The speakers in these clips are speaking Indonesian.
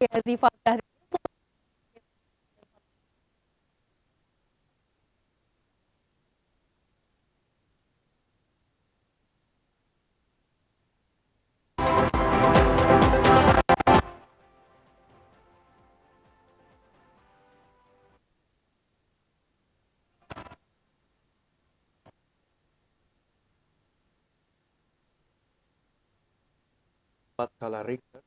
Ya, Ziva dari skala Richter.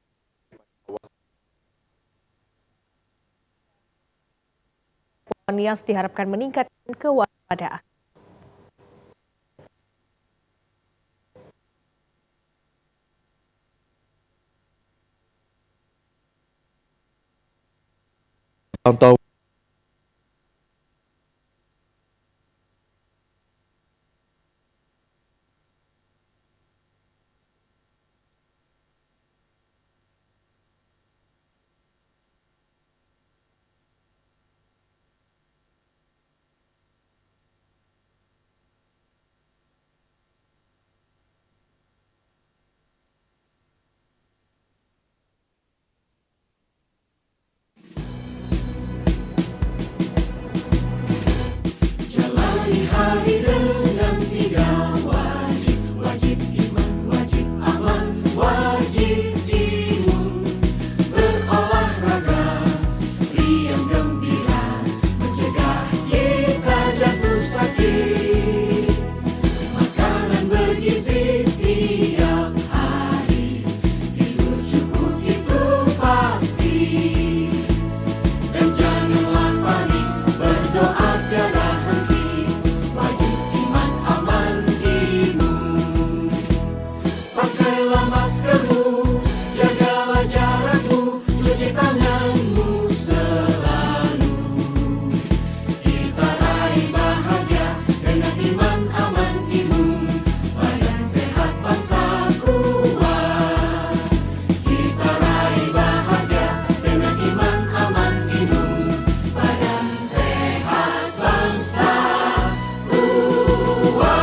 Nias diharapkan meningkatkan kewaspadaan. Pantau Jalani hari dengan tiga wajib, wajib iman, wajib aman, wajib imun. Berolahraga, riang gembira, mencegah kita jatuh sakit. Makanan bergizi tiap hari, tidur cukup itu pasti. Dan janganlah panik, berdoa tiada henti. Wajib iman, aman, imun. Pakailah maskermu, jagalah jarakmu, cuci tanganmu selalu. Kita raih bahagia dengan iman, aman, imun. Badan sehat, bangsa kuat. Kita raih bahagia dengan iman, aman, imun. Badan sehat, bangsa kuat.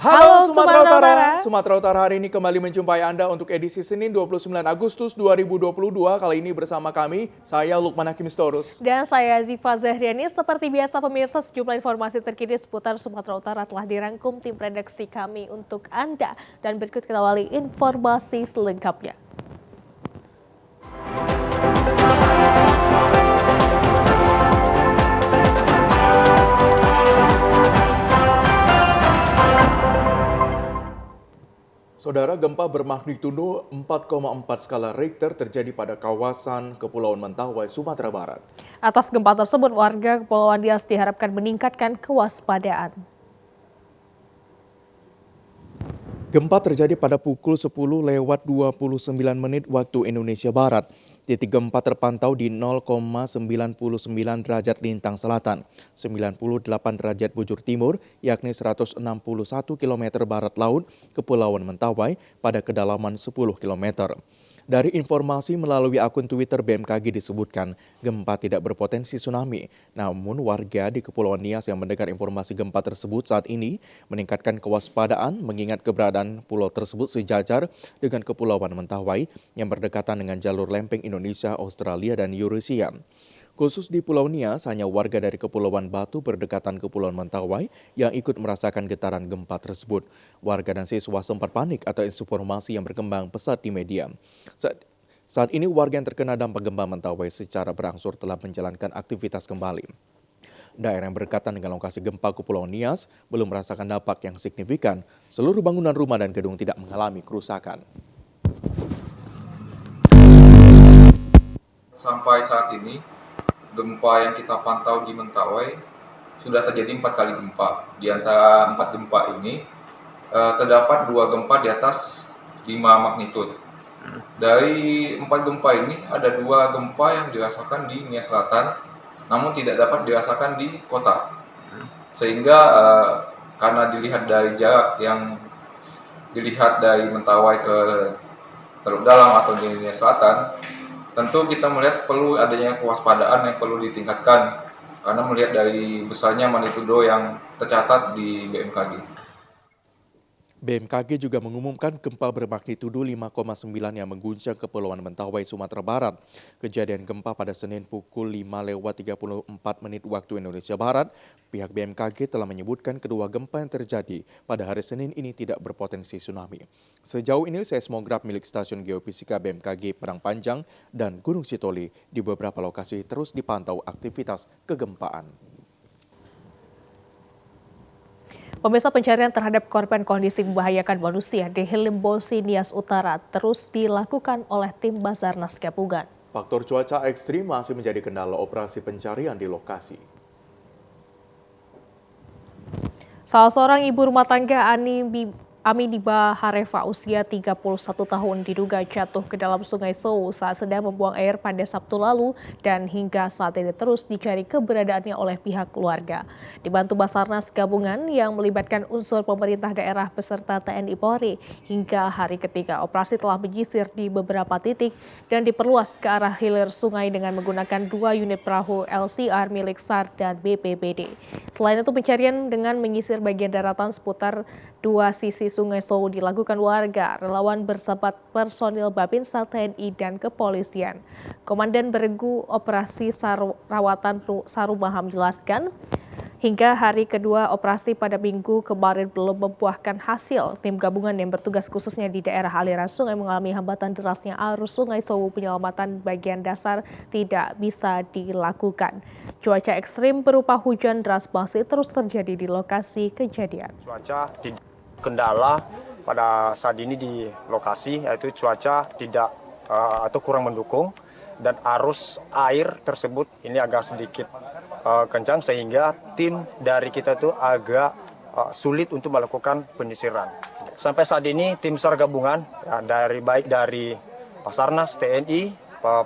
Halo Sumatera Utara. Sumatera Utara hari ini kembali menjumpai Anda untuk edisi Senin 29 Agustus 2022. Kali ini bersama kami, saya Lukman Hakim Storus. Dan saya Ziva Zahriani. Seperti biasa pemirsa, sejumlah informasi terkini seputar Sumatera Utara telah dirangkum tim redaksi kami untuk Anda. Dan berikut kita awali informasi selengkapnya. Saudara, gempa bermagnitudo 4,4 skala Richter terjadi pada kawasan Kepulauan Mentawai, Sumatera Barat. Atas gempa tersebut, warga Kepulauan Nias diharapkan meningkatkan kewaspadaan. Gempa terjadi pada pukul 10:29 waktu Indonesia Barat. Titik gempa terpantau di 0,99 derajat lintang selatan, 98 derajat bujur timur, yakni 161 km barat laut Kepulauan Mentawai pada kedalaman 10 km. Dari informasi melalui akun Twitter BMKG disebutkan, gempa tidak berpotensi tsunami. Namun warga di Kepulauan Nias yang mendengar informasi gempa tersebut saat ini meningkatkan kewaspadaan mengingat keberadaan pulau tersebut sejajar dengan Kepulauan Mentawai yang berdekatan dengan jalur lempeng Indonesia, Australia, dan Eurasia. Khusus di Pulau Nias, hanya warga dari Kepulauan Batu berdekatan Kepulauan Mentawai yang ikut merasakan getaran gempa tersebut. Warga dan siswa sempat panik atas informasi yang berkembang pesat di media. Saat ini warga yang terkena dampak gempa Mentawai secara berangsur telah menjalankan aktivitas kembali. Daerah yang berdekatan dengan lokasi gempa Kepulauan Nias belum merasakan dampak yang signifikan. Seluruh bangunan rumah dan gedung tidak mengalami kerusakan. Sampai saat ini, gempa yang kita pantau di Mentawai sudah terjadi 4 kali gempa. Di antara 4 gempa ini, terdapat 2 gempa di atas 5 magnitudo. Dari 4 gempa ini, ada 2 gempa yang dirasakan di Nias Selatan, namun tidak dapat dirasakan di kota. Sehingga karena dilihat dari jarak yang dilihat dari Mentawai ke Teluk Dalam atau di Nias Selatan, tentu kita melihat perlu adanya kewaspadaan yang perlu ditingkatkan karena melihat dari besarnya magnitudo yang tercatat di BMKG. BMKG juga mengumumkan gempa bermagnitudo 5,9 yang mengguncang Kepulauan Mentawai, Sumatera Barat. Kejadian gempa pada Senin pukul 5:34 waktu Indonesia Barat. Pihak BMKG telah menyebutkan kedua gempa yang terjadi pada hari Senin ini tidak berpotensi tsunami. Sejauh ini seismograf milik Stasiun Geofisika BMKG Padang Panjang dan Gunung Sitoli di beberapa lokasi terus dipantau aktivitas kegempaan. Pemirsa, pencarian terhadap korban kondisi membahayakan manusia di Hilimbosi, Nias Utara terus dilakukan oleh tim Basarnas gabungan. Faktor cuaca ekstrim masih menjadi kendala operasi pencarian di lokasi. Salah seorang ibu rumah tangga Aminiba Harefa usia 31 tahun diduga jatuh ke dalam Sungai Sow saat sedang membuang air pada Sabtu lalu dan hingga saat ini terus dicari keberadaannya oleh pihak keluarga. Dibantu Basarnas gabungan yang melibatkan unsur pemerintah daerah beserta TNI Polri, hingga hari ketiga operasi telah menyisir di beberapa titik dan diperluas ke arah hilir sungai dengan menggunakan 2 unit perahu LCR milik SAR dan BPBD. Selain itu pencarian dengan menyisir bagian daratan seputar 2 sisi Sungai Sow dilakukan warga, relawan bersama personil Babinsa TNI dan kepolisian. Komandan Beregu Operasi Rawatan Sarumaha menjelaskan, hingga hari kedua operasi pada Minggu kemarin belum membuahkan hasil. Tim gabungan yang bertugas khususnya di daerah aliran sungai mengalami hambatan derasnya arus Sungai Sow, penyelamatan bagian dasar tidak bisa dilakukan. Cuaca ekstrim berupa hujan deras masih terus terjadi di lokasi kejadian. Cuaca kendala pada saat ini di lokasi, yaitu cuaca tidak atau kurang mendukung dan arus air tersebut ini agak sedikit kencang sehingga tim dari kita itu agak sulit untuk melakukan penyisiran. Sampai saat ini tim SAR gabungan ya, baik dari Basarnas, TNI,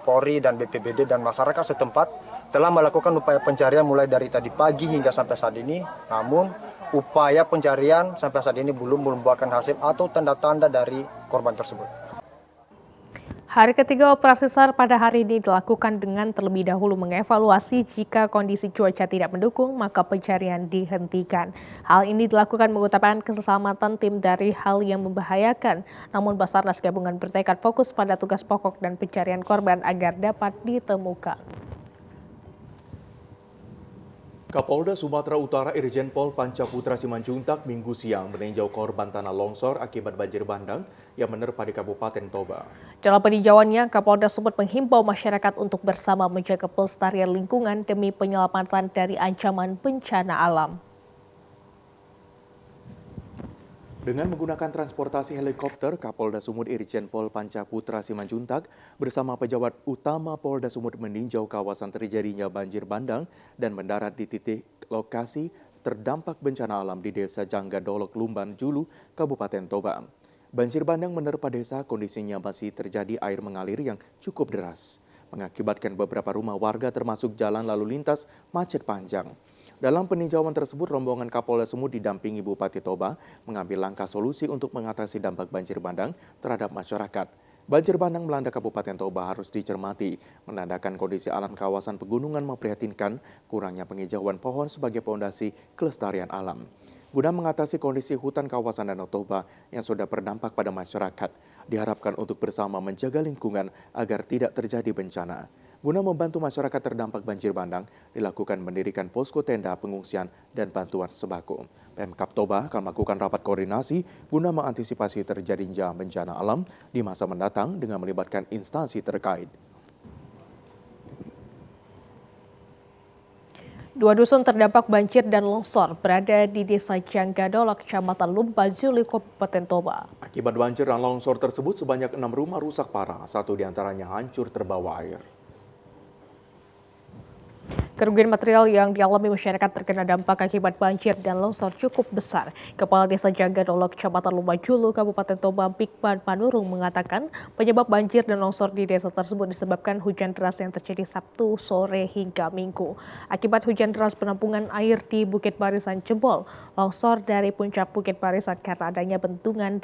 Polri dan BPBD dan masyarakat setempat telah melakukan upaya pencarian mulai dari tadi pagi hingga sampai saat ini. Namun upaya pencarian sampai saat ini belum membuahkan hasil atau tanda-tanda dari korban tersebut. Hari ketiga operasi SAR pada hari ini dilakukan dengan terlebih dahulu mengevaluasi jika kondisi cuaca tidak mendukung, maka pencarian dihentikan. Hal ini dilakukan mengutamakan keselamatan tim dari hal yang membahayakan. Namun Basarnas gabungan bertekad fokus pada tugas pokok dan pencarian korban agar dapat ditemukan. Kapolda Sumatera Utara Irjen Pol Pancaputra Simanjuntak Minggu siang meninjau korban tanah longsor akibat banjir bandang yang menerpa di Kabupaten Toba. Dalam peninjauannya, Kapolda Sumut menghimbau masyarakat untuk bersama menjaga pelestarian lingkungan demi penyelamatan dari ancaman bencana alam. Dengan menggunakan transportasi helikopter, Kapolda Sumut Irjen Pol Pancaputra Simanjuntak bersama pejabat utama Polda Sumut meninjau kawasan terjadinya banjir bandang dan mendarat di titik lokasi terdampak bencana alam di Desa Jangga Dolok Lumban Julu, Kabupaten Toba. Banjir bandang menerpa desa, kondisinya masih terjadi air mengalir yang cukup deras, mengakibatkan beberapa rumah warga termasuk jalan lalu lintas macet panjang. Dalam peninjauan tersebut, rombongan Kapolda Sumut didampingi Bupati Toba mengambil langkah solusi untuk mengatasi dampak banjir bandang terhadap masyarakat. Banjir bandang melanda Kabupaten Toba harus dicermati, menandakan kondisi alam kawasan pegunungan memprihatinkan, kurangnya penghijauan pohon sebagai fondasi kelestarian alam. Guna mengatasi kondisi hutan kawasan Danau Toba yang sudah berdampak pada masyarakat, diharapkan untuk bersama menjaga lingkungan agar tidak terjadi bencana. Guna membantu masyarakat terdampak banjir bandang, dilakukan mendirikan posko tenda pengungsian dan bantuan sembako. Pemkab Toba akan melakukan rapat koordinasi guna mengantisipasi terjadinya bencana alam di masa mendatang dengan melibatkan instansi terkait. Dua dusun terdampak banjir dan longsor berada di Desa Jangga Dolok, Kecamatan Lumban Julu, Kabupaten Toba. Akibat banjir dan longsor tersebut, sebanyak 6 rumah rusak parah, 1 diantaranya hancur terbawa air. Kerugian material yang dialami masyarakat terkena dampak akibat banjir dan longsor cukup besar. Kepala Desa Jangga Dolok, Kecamatan Lumban Julu, Kabupaten Toba, Bikman Manurung mengatakan penyebab banjir dan longsor di desa tersebut disebabkan hujan deras yang terjadi Sabtu sore hingga Minggu. Akibat hujan deras, penampungan air di Bukit Barisan jebol. Longsor dari puncak Bukit Barisan karena adanya bendungan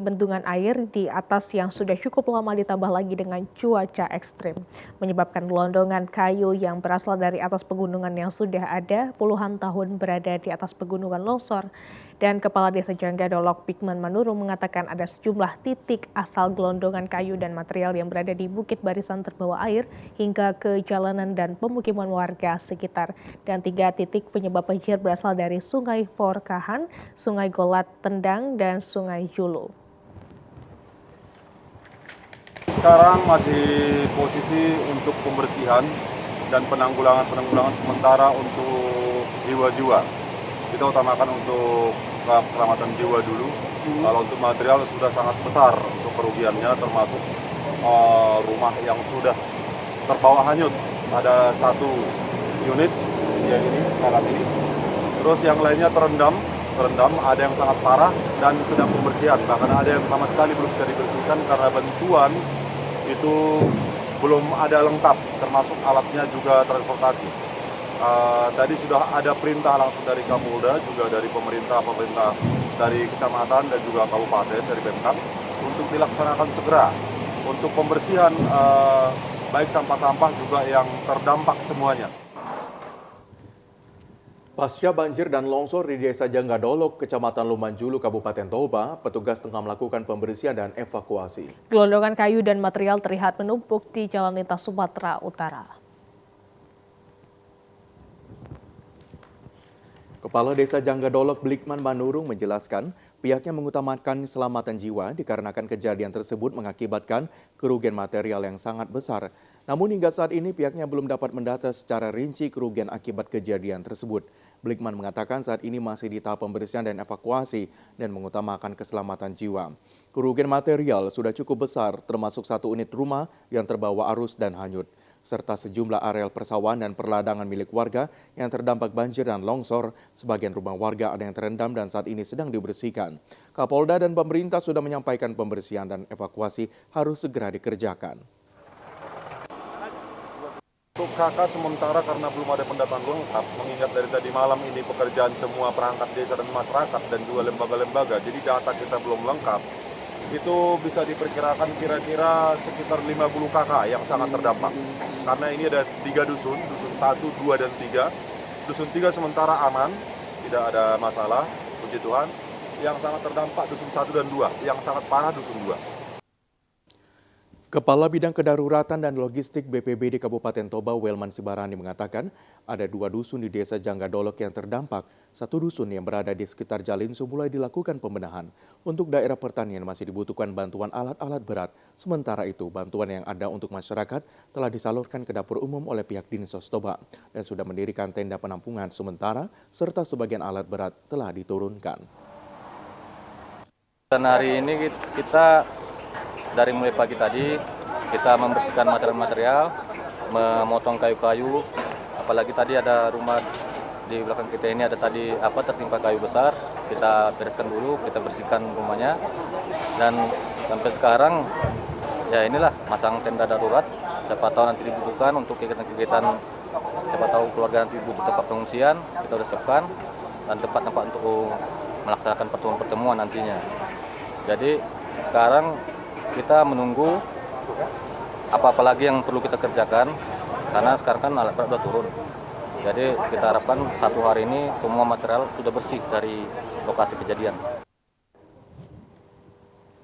bendungan air di atas yang sudah cukup lama ditambah lagi dengan cuaca ekstrim, menyebabkan gelondongan kayu yang berasal dari atas pegunungan yang sudah ada puluhan tahun berada di atas pegunungan longsor. Dan Kepala Desa Jangga Dolok, Bikman Manurung mengatakan ada sejumlah titik asal gelondongan kayu dan material yang berada di Bukit Barisan terbawa air hingga ke jalanan dan pemukiman warga sekitar. Dan 3 titik penyebab banjir berasal dari Sungai Porkahan, Sungai Golat Tendang, dan Sungai Julu. Sekarang masih posisi untuk pembersihan dan penanggulangan sementara untuk jiwa-jiwa. Kita utamakan untuk keselamatan jiwa dulu. Kalau untuk material sudah sangat besar untuk kerugiannya, termasuk rumah yang sudah terbawa hanyut. Ada 1 unit yang ini sekarang ini. Terus yang lainnya terendam, ada yang sangat parah dan sedang pembersihan. Bahkan ada yang sama sekali belum bisa dibersihkan karena bantuan itu belum ada lengkap, termasuk alatnya juga transportasi. Tadi sudah ada perintah langsung dari Kapolda, juga dari pemerintah dari kecamatan dan juga kabupaten dari Pemkab untuk dilaksanakan segera untuk pembersihan baik sampah-sampah juga yang terdampak semuanya. Pasca banjir dan longsor di Desa Jangga Dolok, Kecamatan Lumban Julu, Kabupaten Toba, petugas tengah melakukan pembersihan dan evakuasi. Gelondongan kayu dan material terlihat menumpuk di jalan lintas Sumatera Utara. Kepala Desa Jangga Dolok, Bikman Manurung menjelaskan pihaknya mengutamakan keselamatan jiwa dikarenakan kejadian tersebut mengakibatkan kerugian material yang sangat besar. Namun hingga saat ini pihaknya belum dapat mendata secara rinci kerugian akibat kejadian tersebut. Bikman mengatakan saat ini masih di tahap pembersihan dan evakuasi dan mengutamakan keselamatan jiwa. Kerugian material sudah cukup besar, termasuk 1 unit rumah yang terbawa arus dan hanyut, serta sejumlah areal persawahan dan perladangan milik warga yang terdampak banjir dan longsor. Sebagian rumah warga ada yang terendam dan saat ini sedang dibersihkan. Kapolda dan pemerintah sudah menyampaikan pembersihan dan evakuasi harus segera dikerjakan. Untuk KK sementara karena belum ada pendataan lengkap, mengingat dari tadi malam ini pekerjaan semua perangkat desa dan masyarakat dan juga lembaga-lembaga, jadi data kita belum lengkap. itu bisa diperkirakan kira-kira sekitar 50 kakak yang sangat terdampak. Karena ini ada 3 dusun, dusun 1, 2, dan 3. Dusun 3 sementara aman, tidak ada masalah, puji Tuhan. Yang sangat terdampak dusun 1 dan 2, yang sangat parah dusun 2. Kepala Bidang Kedaruratan dan Logistik BPBD Kabupaten Toba, Welman Sibarani mengatakan ada 2 dusun di Desa Janggadolok yang terdampak. 1 dusun yang berada di sekitar Jalinso mulai dilakukan pembenahan. Untuk daerah pertanian masih dibutuhkan bantuan alat-alat berat. Sementara itu, bantuan yang ada untuk masyarakat telah disalurkan ke dapur umum oleh pihak Dinsos Toba dan sudah mendirikan tenda penampungan sementara serta sebagian alat berat telah diturunkan. Dan hari ini kita dari mulai pagi tadi kita membersihkan material-material, memotong kayu-kayu, apalagi tadi ada rumah di belakang kita ini ada tadi tertimpa kayu besar, kita bereskan dulu, kita bersihkan rumahnya, dan sampai sekarang ya inilah masang tenda darurat, siapa tahu nanti dibutuhkan untuk kegiatan-kegiatan, siapa tahu keluarga nanti butuh tempat pengungsian, kita sudah siapkan, dan tempat-tempat untuk melaksanakan pertemuan-pertemuan nantinya. Jadi sekarang kita menunggu apa-apa lagi yang perlu kita kerjakan, karena sekarang kan alat berat sudah turun. Jadi kita harapkan 1 hari ini semua material sudah bersih dari lokasi kejadian.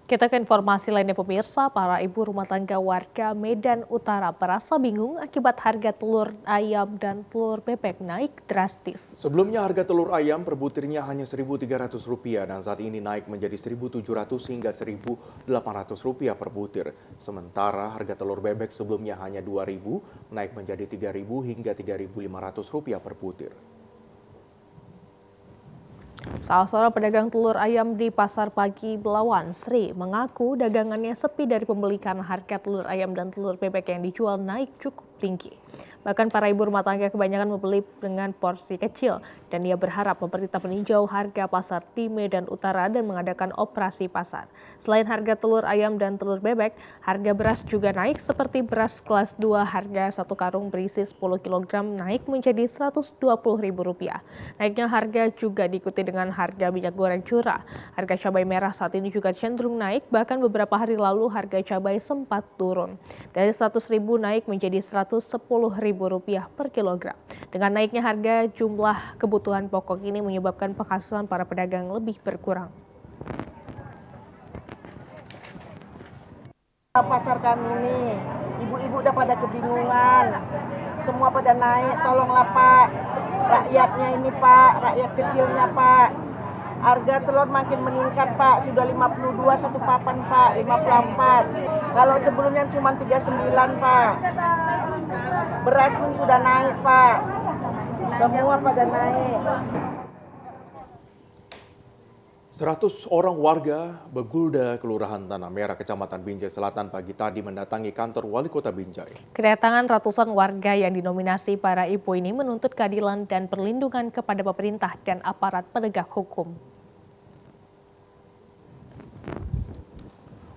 Kita ke informasi lainnya pemirsa, para ibu rumah tangga warga Medan Utara merasa bingung akibat harga telur ayam dan telur bebek naik drastis. Sebelumnya harga telur ayam per butirnya hanya Rp1.300 dan saat ini naik menjadi Rp1.700 hingga Rp1.800 per butir. Sementara harga telur bebek sebelumnya hanya Rp2.000 naik menjadi Rp3.000 hingga Rp3.500 per butir. Salah seorang pedagang telur ayam di Pasar Pagi Belawan, Sri, mengaku dagangannya sepi dari pembeli karena harga telur ayam dan telur bebek yang dijual naik cukup tinggi. Bahkan para ibu rumah tangga kebanyakan membeli dengan porsi kecil dan ia berharap pemerintah meninjau harga pasar di Medan Utara dan mengadakan operasi pasar. Selain harga telur ayam dan telur bebek, harga beras juga naik seperti beras kelas 2 harga 1 karung berisi 10 kg naik menjadi Rp120.000. Naiknya harga juga diikuti dengan harga minyak goreng curah. Harga cabai merah saat ini juga cenderung naik, bahkan beberapa hari lalu harga cabai sempat turun. Dari Rp100.000 naik menjadi Rp110.000 per kilogram. Dengan naiknya harga, jumlah kebutuhan pokok ini menyebabkan penghasilan para pedagang lebih berkurang. Pasar kami ini, ibu-ibu udah pada kebingungan, semua pada naik, tolonglah Pak, rakyatnya ini Pak, rakyat kecilnya Pak. Harga telur makin meningkat Pak, sudah 52 satu papan Pak, 54. Kalau sebelumnya cuma 39 Pak. Beras pun sudah naik Pak, semua pada naik. 100 orang warga Begulda, Kelurahan Tanah Merah, Kecamatan Binjai Selatan pagi tadi mendatangi kantor Wali Kota Binjai. Kedatangan ratusan warga yang dinominasi para ibu ini menuntut keadilan dan perlindungan kepada pemerintah dan aparat penegak hukum.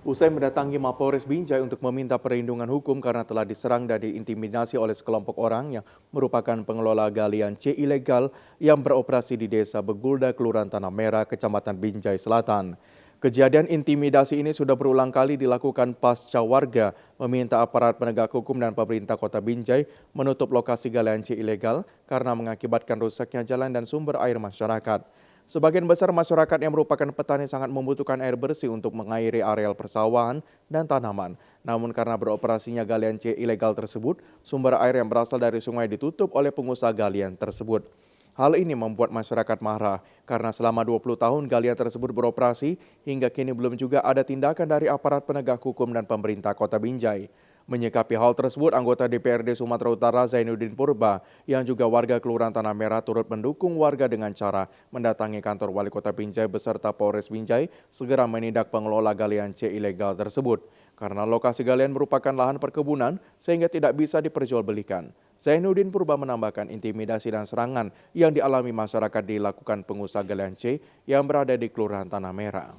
Usai mendatangi Mapolres Binjai untuk meminta perlindungan hukum karena telah diserang dan diintimidasi oleh sekelompok orang yang merupakan pengelola galian C ilegal yang beroperasi di Desa Begulda, Kelurahan Tanah Merah, Kecamatan Binjai Selatan. Kejadian intimidasi ini sudah berulang kali dilakukan pasca warga meminta aparat penegak hukum dan pemerintah Kota Binjai menutup lokasi galian C ilegal karena mengakibatkan rusaknya jalan dan sumber air masyarakat. Sebagian besar masyarakat yang merupakan petani sangat membutuhkan air bersih untuk mengairi areal persawahan dan tanaman. Namun karena beroperasinya galian C ilegal tersebut, sumber air yang berasal dari sungai ditutup oleh pengusaha galian tersebut. Hal ini membuat masyarakat marah karena selama 20 tahun galian tersebut beroperasi hingga kini belum juga ada tindakan dari aparat penegak hukum dan pemerintah Kota Binjai. Menyikapi hal tersebut, anggota DPRD Sumatera Utara Zainuddin Purba yang juga warga Kelurahan Tanah Merah turut mendukung warga dengan cara mendatangi kantor Wali Kota Binjai beserta Polres Binjai segera menindak pengelola galian C ilegal tersebut. Karena lokasi galian merupakan lahan perkebunan sehingga tidak bisa diperjualbelikan. Zainuddin Purba menambahkan intimidasi dan serangan yang dialami masyarakat dilakukan pengusaha galian C yang berada di Kelurahan Tanah Merah.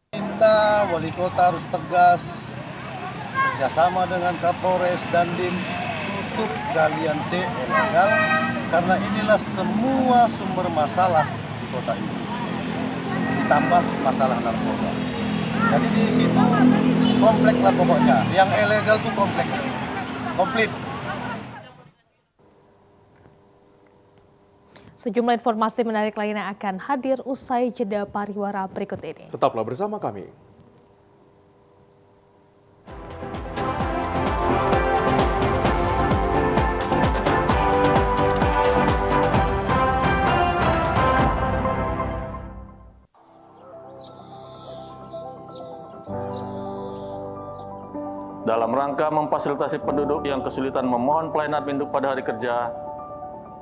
Minta Wali Kota harus tegas kerjasama dengan Kapolres dan Dim tutup galian C ilegal karena inilah semua sumber masalah di kota ini. ditambah masalah narkoba. Jadi di situ komplek lah pokoknya. Yang ilegal tuh kompleks, komplit. Sejumlah informasi menarik lainnya akan hadir usai jeda pariwara berikut ini. Tetaplah bersama kami. Dalam rangka memfasilitasi penduduk yang kesulitan memohon pelayanan induk pada hari kerja,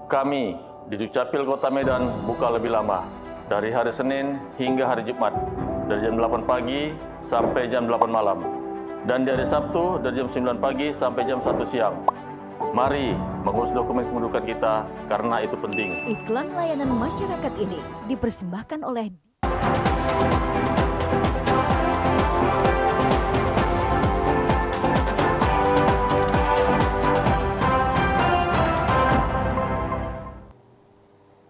kami di Dukcapil Kota Medan buka lebih lama, dari hari Senin hingga hari Jumat, dari jam 8 pagi sampai jam 8 malam, dan di hari Sabtu dari jam 9 pagi sampai jam 1 siang. Mari mengurus dokumen kependudukan kita, karena itu penting. Iklan layanan masyarakat ini dipersembahkan oleh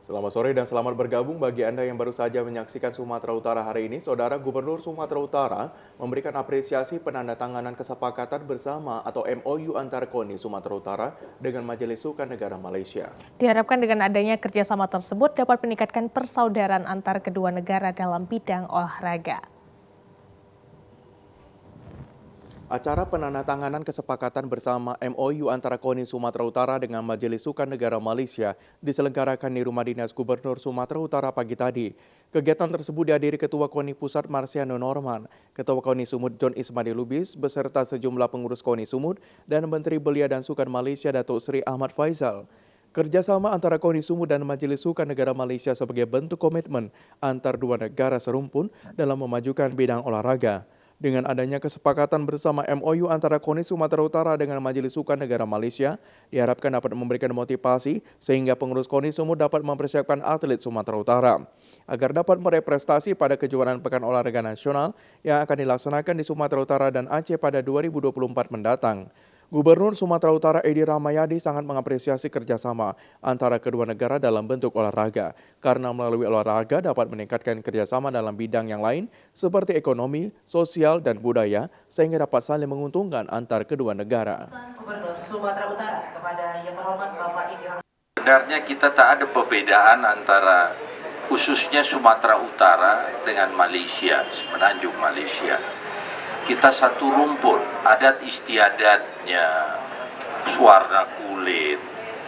Selamat sore dan selamat bergabung bagi Anda yang baru saja menyaksikan Sumatera Utara hari ini. Saudara Gubernur Sumatera Utara memberikan apresiasi penandatanganan kesepakatan bersama atau MOU antara KONI Sumatera Utara dengan Majelis Sukan Negara Malaysia. Diharapkan dengan adanya kerjasama tersebut dapat meningkatkan persaudaraan antar kedua negara dalam bidang olahraga. Acara penandatanganan kesepakatan bersama MOU antara KONI Sumatera Utara dengan Majelis Sukan Negara Malaysia diselenggarakan di Rumah Dinas Gubernur Sumatera Utara pagi tadi. Kegiatan tersebut dihadiri Ketua KONI Pusat Marsiano Norman, Ketua KONI Sumut John Ismadi Lubis, beserta sejumlah pengurus KONI Sumut dan Menteri Belia dan Sukan Malaysia Datuk Seri Ahmad Faizal. Kerjasama antara KONI Sumut dan Majelis Sukan Negara Malaysia sebagai bentuk komitmen antar dua negara serumpun dalam memajukan bidang olahraga. Dengan adanya kesepakatan bersama MOU antara KONI Sumatera Utara dengan Majelis Sukan Negara Malaysia, diharapkan dapat memberikan motivasi sehingga pengurus KONI Sumut dapat mempersiapkan atlet Sumatera Utara agar dapat meraih prestasi pada kejuaraan Pekan Olahraga Nasional yang akan dilaksanakan di Sumatera Utara dan Aceh pada 2024 mendatang. Gubernur Sumatera Utara Edi Rahmayadi sangat mengapresiasi kerjasama antara kedua negara dalam bentuk olahraga, karena melalui olahraga dapat meningkatkan kerjasama dalam bidang yang lain seperti ekonomi, sosial, dan budaya, sehingga dapat saling menguntungkan antar kedua negara. Gubernur Sumatera Utara kepada yang terhormat Bapak Edi Rahmayadi. Sebenarnya kita tak ada perbedaan antara khususnya Sumatera Utara dengan Malaysia, Semenanjung Malaysia. Kita satu rumpun, adat istiadatnya, warna kulit,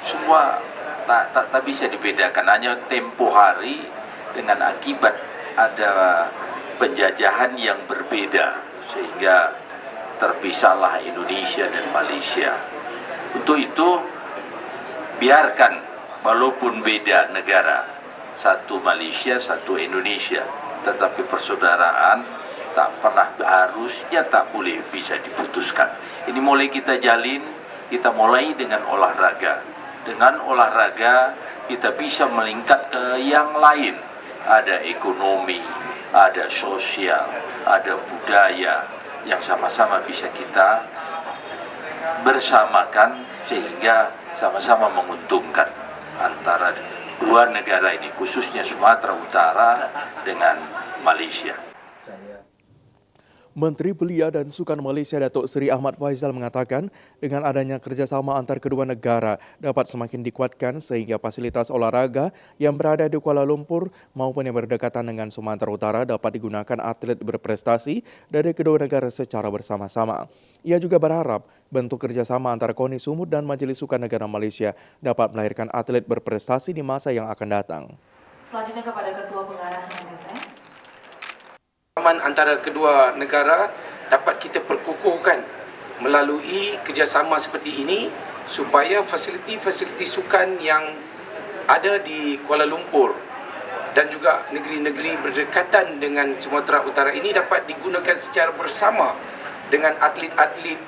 semua tak bisa dibedakan. Hanya tempo hari dengan akibat ada penjajahan yang berbeda, sehingga terpisahlah Indonesia dan Malaysia. Untuk itu, biarkan walaupun beda negara, satu Malaysia, satu Indonesia, tetapi persaudaraan tak pernah harusnya tak boleh bisa diputuskan. Ini mulai kita jalin, kita mulai dengan olahraga. Dengan olahraga kita bisa melingkat ke yang lain. Ada ekonomi, ada sosial, ada budaya yang sama-sama bisa kita bersamakan sehingga sama-sama menguntungkan antara dua negara ini, khususnya Sumatera Utara dengan Malaysia. Menteri Belia dan Sukan Malaysia Datuk Seri Ahmad Faizal mengatakan dengan adanya kerjasama antar kedua negara dapat semakin dikuatkan sehingga fasilitas olahraga yang berada di Kuala Lumpur maupun yang berdekatan dengan Sumatera Utara dapat digunakan atlet berprestasi dari kedua negara secara bersama-sama. Ia juga berharap bentuk kerjasama antara KONI Sumut dan Majelis Sukan Negara Malaysia dapat melahirkan atlet berprestasi di masa yang akan datang. Selanjutnya kepada Ketua Pengarah MSN. Antara kedua negara dapat kita perkukuhkan melalui kerjasama seperti ini supaya fasiliti-fasiliti sukan yang ada di Kuala Lumpur dan juga negeri-negeri berdekatan dengan Sumatera Utara ini dapat digunakan secara bersama dengan atlet-atlet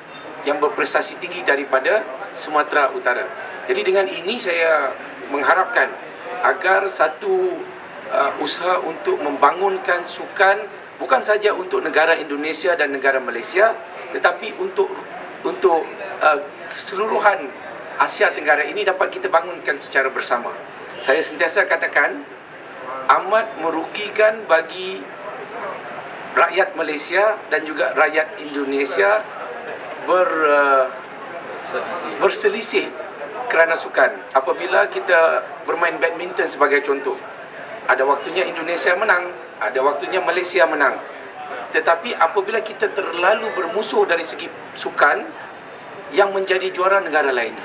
yang berprestasi tinggi daripada Sumatera Utara. Jadi dengan ini saya mengharapkan agar satu usaha untuk membangunkan sukan bukan saja untuk negara Indonesia dan negara Malaysia, tetapi untuk keseluruhan Asia Tenggara ini dapat kita bangunkan secara bersama. Saya sentiasa katakan amat merugikan bagi rakyat Malaysia dan juga rakyat Indonesia berselisih kerana sukan. Apabila kita bermain badminton sebagai contoh, ada waktunya Indonesia menang, ada waktunya Malaysia menang. Tetapi apabila kita terlalu bermusuh dari segi sukan, yang menjadi juara negara lain.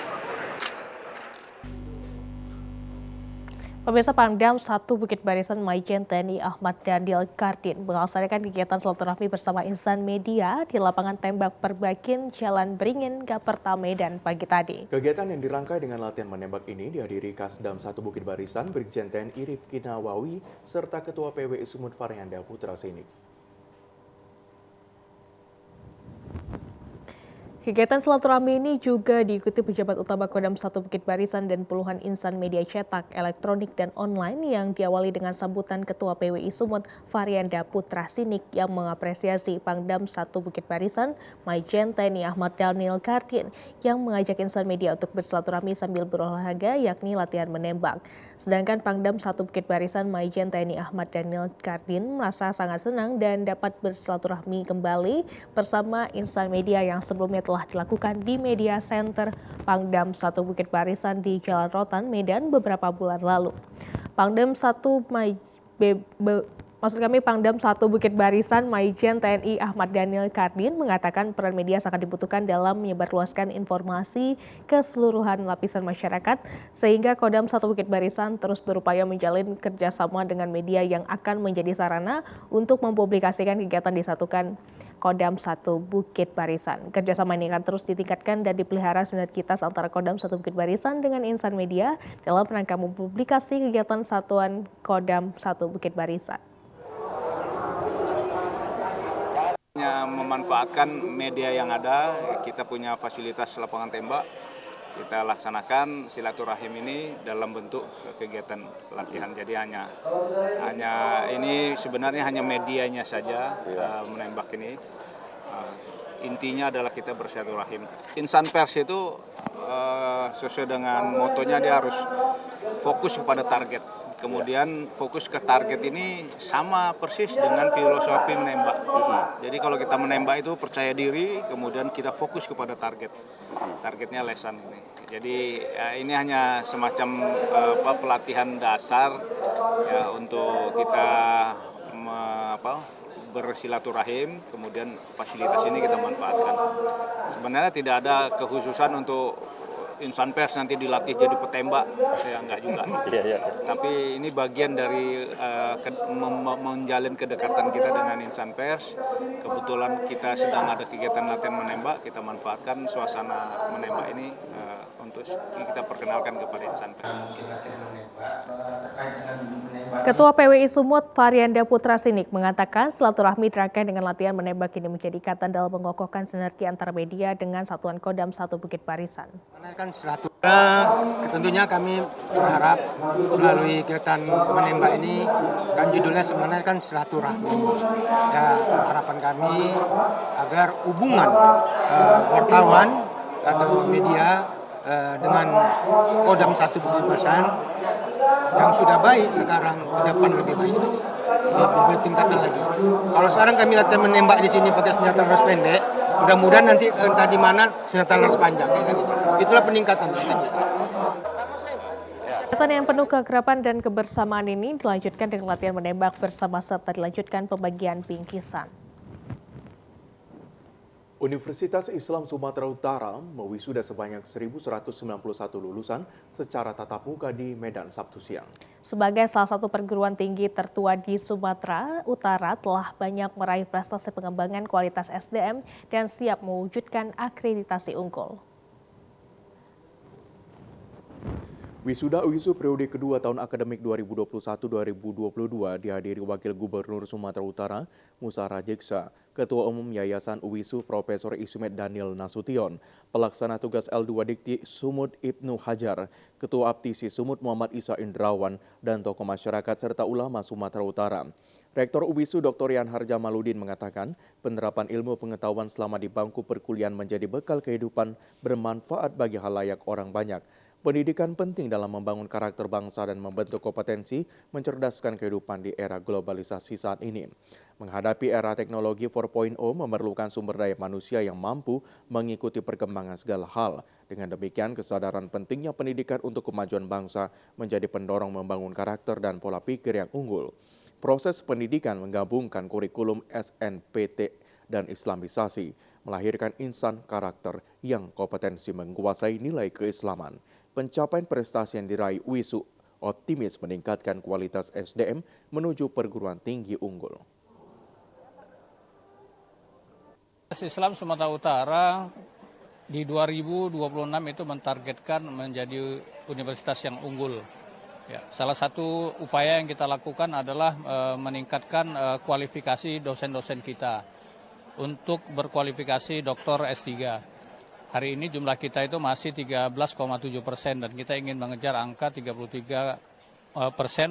Pemirsa, Pangdam 1 Bukit Barisan Maijen TNI Ahmad Daniel Kardin melaksanakan kegiatan silaturahmi bersama insan media di lapangan tembak Perbakin Jalan Beringin, Gaperta, Medan pagi tadi. Kegiatan yang dirangkai dengan latihan menembak ini dihadiri Kasdam 1 Bukit Barisan Brigjen TNI Rifki Nawawi serta Ketua PWI Sumut Faryanda Putra Sinik. Kegiatan silaturahmi ini juga diikuti pejabat utama Kodam 1 Bukit Barisan dan puluhan insan media cetak, elektronik, dan online yang diawali dengan sambutan Ketua PWI Sumut Faryanda Putra Sinik yang mengapresiasi Pangdam 1 Bukit Barisan Maijen TNI Ahmad Daniel Kardin yang mengajak insan media untuk bersilaturahmi sambil berolahraga yakni latihan menembak. Sedangkan Pangdam 1 Bukit Barisan Maijen TNI Ahmad Daniel Kardin merasa sangat senang dan dapat bersilaturahmi kembali bersama insan media yang sebelumnya telah dilakukan di Media Center Pangdam 1 Bukit Barisan di Jalan Rotan, Medan beberapa bulan lalu. Pangdam 1 Pangdam 1 Bukit Barisan Maijen TNI Ahmad Daniel Kardin mengatakan peran media sangat dibutuhkan dalam menyebarluaskan informasi ke seluruhan lapisan masyarakat, sehingga Kodam 1 Bukit Barisan terus berupaya menjalin kerjasama dengan media yang akan menjadi sarana untuk mempublikasikan kegiatan disatukan Kodam 1 Bukit Barisan. Kerjasama ini akan terus ditingkatkan dan dipelihara sinergitas antara Kodam 1 Bukit Barisan dengan insan media dalam rangka mempublikasi kegiatan satuan Kodam 1 Bukit Barisan. Memanfaatkan media yang ada, kita punya fasilitas lapangan tembak, kita laksanakan silaturahim ini dalam bentuk kegiatan latihan. Jadi hanya ini sebenarnya hanya medianya saja menembak ini. Intinya adalah kita bersilaturahim. Insan pers itu sesuai dengan motonya dia harus fokus kepada target. Kemudian fokus ke target ini sama persis dengan filosofi menembak. Jadi kalau kita menembak itu percaya diri, kemudian kita fokus kepada target. Targetnya lesan ini. Jadi ini hanya semacam pelatihan dasar ya untuk kita bersilaturahim, kemudian fasilitas ini kita manfaatkan. Sebenarnya tidak ada kekhususan untuk insan pers nanti dilatih jadi petembak, ya enggak juga. Tapi ini bagian dari menjalin kedekatan kita dengan insan pers. Kebetulan kita sedang ada kegiatan latihan menembak, kita manfaatkan suasana menembak ini untuk kita perkenalkan kepada insan pers. Ketua PWI Sumut Faryanda Putra Sinik mengatakan silaturahmi dirangkai dengan latihan menembak ini menjadi ikatan dalam mengokohkan sinergi antar media dengan Satuan Kodam 1 Bukit Barisan. Tentunya kami berharap melalui kegiatan menembak ini, kan judulnya sebenarnya kan silaturahmi. Ya, harapan kami agar hubungan wartawan atau media dengan Kodam 1 Bukit Barisan yang sudah baik sekarang ke depan lebih baik lagi, lebih tingkatkan lagi. Kalau sekarang kami latihan menembak di sini pakai senjata laras pendek, mudah-mudahan nanti entah di mana senjata laras panjang. Itulah peningkatan. Kegiatan yang penuh kekerapan dan kebersamaan ini dilanjutkan dengan latihan menembak bersama serta dilanjutkan pembagian bingkisan. Universitas Islam Sumatera Utara mewisuda sebanyak 1.191 lulusan secara tatap muka di Medan Sabtu siang. Sebagai salah satu perguruan tinggi tertua di Sumatera Utara, telah banyak meraih prestasi pengembangan kualitas SDM dan siap mewujudkan akreditasi unggul. Wisuda UISU periode kedua tahun akademik 2021-2022 dihadiri Wakil Gubernur Sumatera Utara, Musa Rajeksa, Ketua Umum Yayasan UISU Profesor Ismet Daniel Nasution, Pelaksana Tugas L2 Dikti Sumut Ibnu Hajar, Ketua Aptisi Sumut Muhammad Isa Indrawan, dan tokoh masyarakat serta ulama Sumatera Utara. Rektor UISU Dr. Yan Harja Maludin mengatakan, penerapan ilmu pengetahuan selama di bangku perkuliahan menjadi bekal kehidupan bermanfaat bagi halayak orang banyak. Pendidikan penting dalam membangun karakter bangsa dan membentuk kompetensi mencerdaskan kehidupan di era globalisasi saat ini. Menghadapi era teknologi 4.0 memerlukan sumber daya manusia yang mampu mengikuti perkembangan segala hal. Dengan demikian, kesadaran pentingnya pendidikan untuk kemajuan bangsa menjadi pendorong membangun karakter dan pola pikir yang unggul. Proses pendidikan menggabungkan kurikulum SNPT dan Islamisasi, melahirkan insan karakter yang kompetensi menguasai nilai keislaman. Pencapaian prestasi yang diraih Wisu optimis meningkatkan kualitas SDM menuju perguruan tinggi unggul. Islam Sumatera Utara di 2026 itu mentargetkan menjadi universitas yang unggul. Ya, salah satu upaya yang kita lakukan adalah meningkatkan kualifikasi dosen-dosen kita untuk berkualifikasi doktor S3. Hari ini jumlah kita itu masih 13,7% dan kita ingin mengejar angka 33%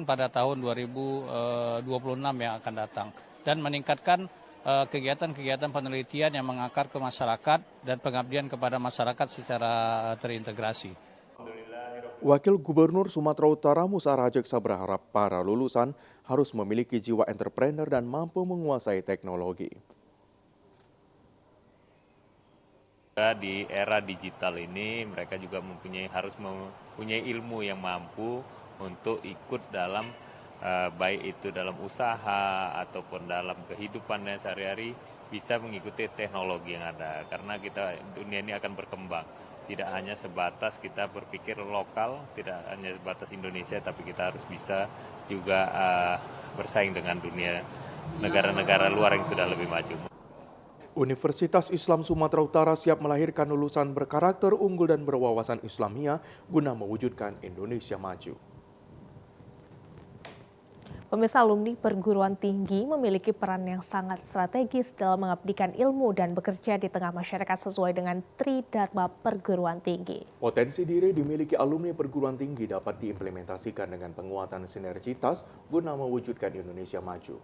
pada tahun 2026 yang akan datang. Dan meningkatkan kegiatan-kegiatan penelitian yang mengakar ke masyarakat dan pengabdian kepada masyarakat secara terintegrasi. Wakil Gubernur Sumatera Utara Musa Rajeksa berharap para lulusan harus memiliki jiwa entrepreneur dan mampu menguasai teknologi. Di era digital ini mereka juga harus mempunyai ilmu yang mampu untuk ikut dalam baik itu dalam usaha ataupun dalam kehidupannya sehari-hari bisa mengikuti teknologi yang ada karena dunia ini akan berkembang. Tidak hanya sebatas kita berpikir lokal, tidak hanya sebatas Indonesia, tapi kita harus bisa juga bersaing dengan dunia negara-negara luar yang sudah lebih maju. Universitas Islam Sumatera Utara siap melahirkan lulusan berkarakter unggul dan berwawasan Islamiyah guna mewujudkan Indonesia maju. Pemirsa, alumni perguruan tinggi memiliki peran yang sangat strategis dalam mengabdikan ilmu dan bekerja di tengah masyarakat sesuai dengan Tridharma perguruan tinggi. Potensi diri dimiliki alumni perguruan tinggi dapat diimplementasikan dengan penguatan sinergitas guna mewujudkan Indonesia maju.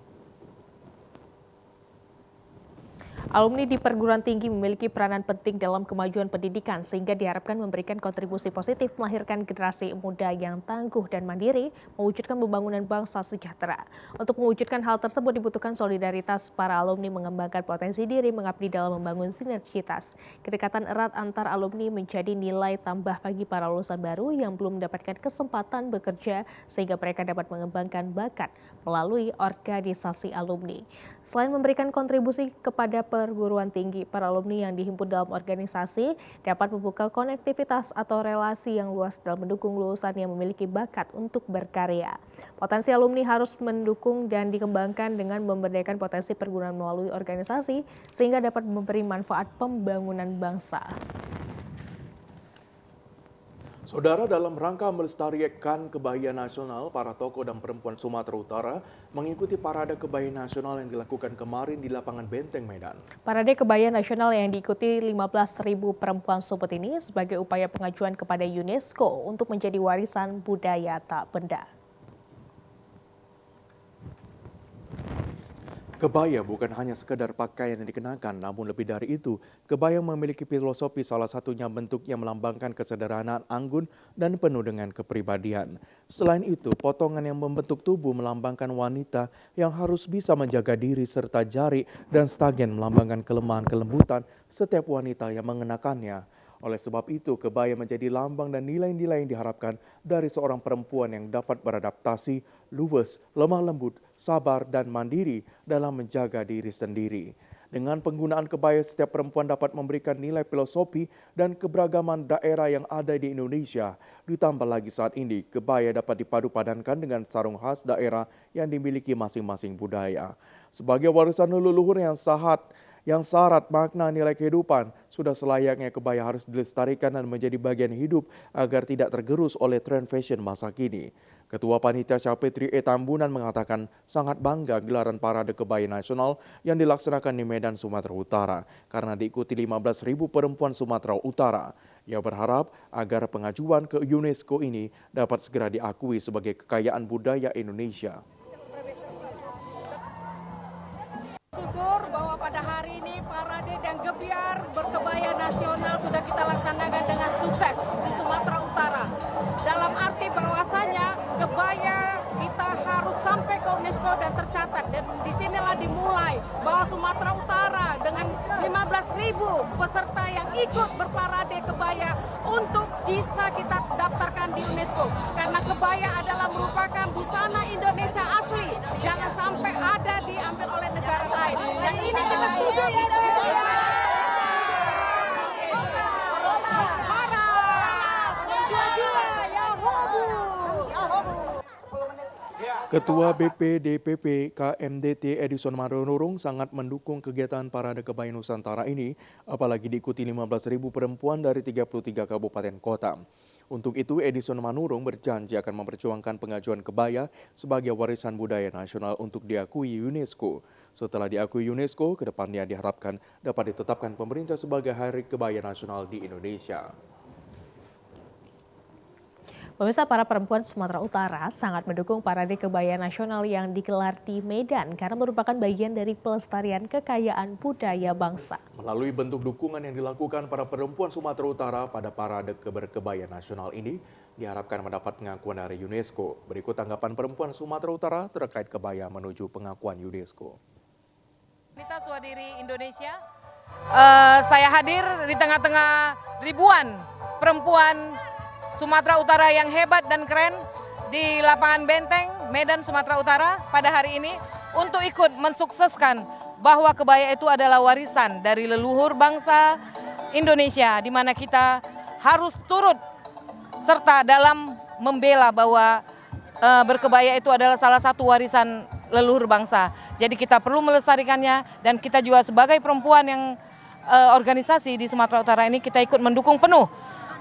Alumni di perguruan tinggi memiliki peranan penting dalam kemajuan pendidikan sehingga diharapkan memberikan kontribusi positif melahirkan generasi muda yang tangguh dan mandiri, mewujudkan pembangunan bangsa sejahtera. Untuk mewujudkan hal tersebut dibutuhkan solidaritas para alumni mengembangkan potensi diri mengabdi dalam membangun sinergitas. Kedekatan erat antar alumni menjadi nilai tambah bagi para lulusan baru yang belum mendapatkan kesempatan bekerja sehingga mereka dapat mengembangkan bakat melalui organisasi alumni. Selain memberikan kontribusi kepada perguruan tinggi, para alumni yang dihimpun dalam organisasi dapat membuka konektivitas atau relasi yang luas dalam mendukung lulusan yang memiliki bakat untuk berkarya. Potensi alumni harus mendukung dan dikembangkan dengan memberdayakan potensi perguruan melalui organisasi sehingga dapat memberi manfaat pembangunan bangsa. Saudara, dalam rangka melestarikan kebaya nasional, para tokoh dan perempuan Sumatera Utara mengikuti parade kebaya nasional yang dilakukan kemarin di lapangan Benteng Medan. Parade kebaya nasional yang diikuti 15.000 perempuan Sumut ini sebagai upaya pengajuan kepada UNESCO untuk menjadi warisan budaya tak benda. Kebaya bukan hanya sekedar pakaian yang dikenakan, namun lebih dari itu, kebaya memiliki filosofi, salah satunya bentuk yang melambangkan kesederhanaan, anggun, dan penuh dengan kepribadian. Selain itu, potongan yang membentuk tubuh melambangkan wanita yang harus bisa menjaga diri serta jari dan stagen melambangkan kelemahan kelembutan setiap wanita yang mengenakannya. Oleh sebab itu, kebaya menjadi lambang dan nilai-nilai yang diharapkan dari seorang perempuan yang dapat beradaptasi, luwes, lemah lembut, sabar, dan mandiri dalam menjaga diri sendiri. Dengan penggunaan kebaya, setiap perempuan dapat memberikan nilai filosofi dan keberagaman daerah yang ada di Indonesia. Ditambah lagi saat ini, kebaya dapat dipadu-padankan dengan sarung khas daerah yang dimiliki masing-masing budaya. Sebagai warisan leluhur yang syarat makna nilai kehidupan, sudah selayaknya kebaya harus dilestarikan dan menjadi bagian hidup agar tidak tergerus oleh tren fashion masa kini. Ketua Panitia Syafitri E. Tambunan mengatakan sangat bangga gelaran parade kebaya nasional yang dilaksanakan di Medan, Sumatera Utara karena diikuti 15.000 perempuan Sumatera Utara. Ia berharap agar pengajuan ke UNESCO ini dapat segera diakui sebagai kekayaan budaya Indonesia. Syukur bahwa pada hari ini parade dan gebiar berkebaya nasional sudah kita laksanakan dengan sukses di Sumatera Utara. UNESCO dan tercatat. Dan disinilah dimulai bahwa Sumatera Utara dengan 15.000 peserta yang ikut berparade kebaya untuk bisa kita daftarkan di UNESCO. Karena kebaya adalah merupakan busana Indonesia asli. Jangan sampai ada diambil oleh negara lain. Dan ini kita setuju. Ketua BPDPP KMDT Edison Manurung sangat mendukung kegiatan Parade Kebaya Nusantara ini, apalagi diikuti 15.000 perempuan dari 33 kabupaten kota. Untuk itu, Edison Manurung berjanji akan memperjuangkan pengajuan kebaya sebagai warisan budaya nasional untuk diakui UNESCO. Setelah diakui UNESCO, kedepannya diharapkan dapat ditetapkan pemerintah sebagai Hari Kebaya Nasional di Indonesia. Pemirsa, para perempuan Sumatera Utara sangat mendukung Parade Kebaya Nasional yang digelar di Medan karena merupakan bagian dari pelestarian kekayaan budaya bangsa. Melalui bentuk dukungan yang dilakukan para perempuan Sumatera Utara pada Parade Berkebaya Nasional ini, diharapkan mendapat pengakuan dari UNESCO. Berikut tanggapan perempuan Sumatera Utara terkait kebaya menuju pengakuan UNESCO. Wanita Swadiri Indonesia, saya hadir di tengah-tengah ribuan perempuan Sumatera Utara yang hebat dan keren di lapangan Benteng, Medan, Sumatera Utara pada hari ini untuk ikut mensukseskan bahwa kebaya itu adalah warisan dari leluhur bangsa Indonesia, di mana kita harus turut serta dalam membela bahwa berkebaya itu adalah salah satu warisan leluhur bangsa. Jadi kita perlu melestarikannya, dan kita juga sebagai perempuan yang organisasi di Sumatera Utara ini kita ikut mendukung penuh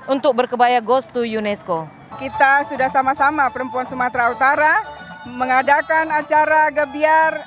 untuk berkebaya goes to UNESCO. Kita sudah sama-sama perempuan Sumatera Utara mengadakan acara gebiar